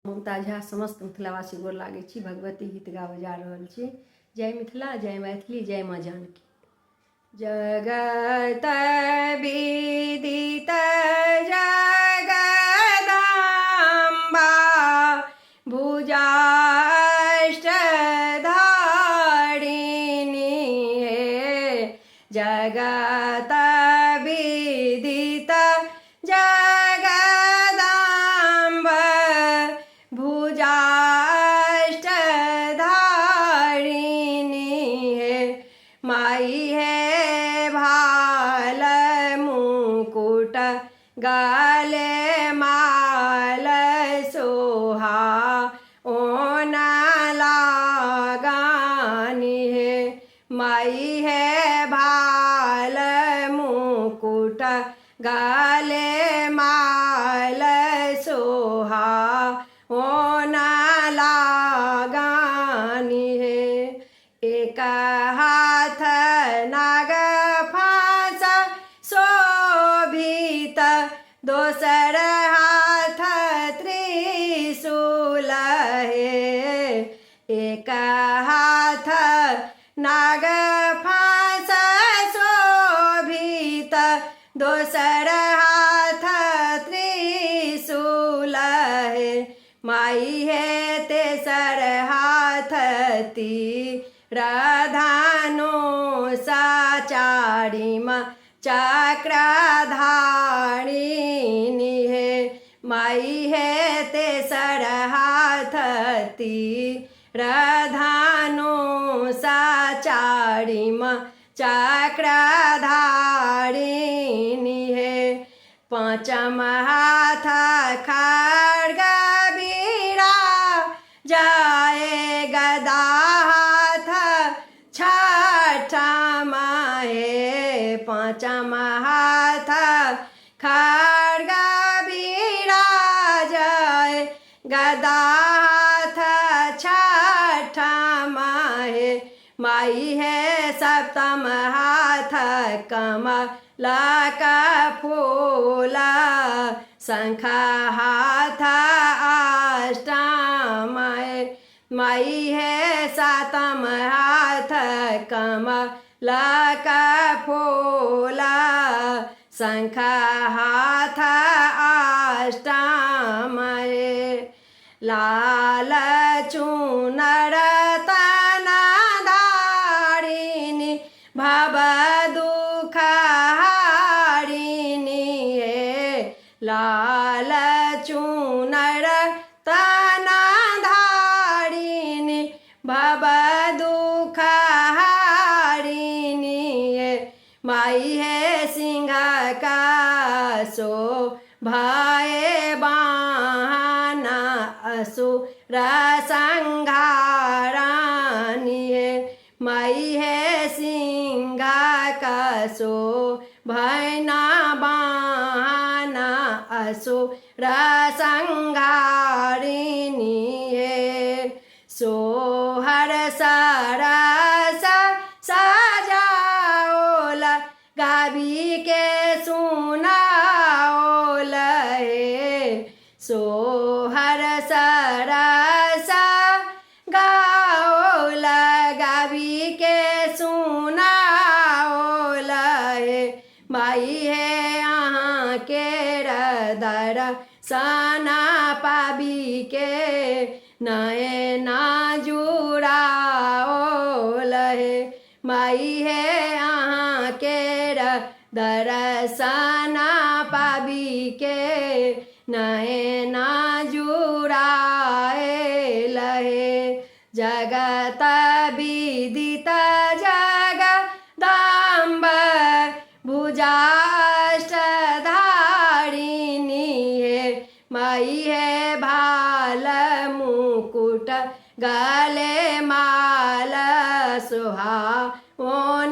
ममता झा समस्त मिथिलावासी गोर लागै छी। भगवती गीत गाबऽ जा रहल छी। जय मिथिला, जय मैथिली, जय माँ जानकी। जगत विदित जगदम्बा भुजाष्टधारिणी हे। जगत विदित जगदम्बा भुजाष्टधारिणी हे। माई है भाल मुकुट गले माल सोहा ओन लगानी है। माई है भाल मुकुट गले माल सोहा ओन लगानी है। एक हाथ नाग फांस शोभित, दोसर हाथ त्रिशूल है। एक हाथ नाग फांस शोभित, दोसर हाथ त्रिशूल है। माई है तेसर हाथ तीरधनु साचारिम चक्रधारिणी है। माई है तेसर हाथ तीरधनु साचारिम चक्रधारिणी है। पांचम हाथ खड्ग बीड़ा जाए गदा हाथ छठम है। पांचम हाथ खड्ग बीड़ा जाए गदा हाथ छठम है। माई है सप्तम हाथ कमल का फूल, शंख हाथ अष्टम है। माई है सातम हाथ कमल का फूल, शंख हाथ अष्टम है। लाल चूनर तना धारिणी भव दुख हारिणी है। लाल चूनर तना धारिणी भव दुख हारिणी है। माई है सिंह का शोभाए वाहन, असुर संहारणी है। माई है सिंह का शोभाना वाहन, असुर संहारिणी है। सोहर सरस सजाओल, गावी के सुनाओल है। सोहर सरस गाओल, गावी के सुनाओल है। माई है यहाँ के दर्शन पाबी के नयना जुड़ाओल है। माई है यहाँ के दर्शन पाबी के नयना जुड़ाएल है। जगत विदित जगदम्बा भुजाष्टधारिणी है। माई है भाल मुकुट गले माल सोहा ओन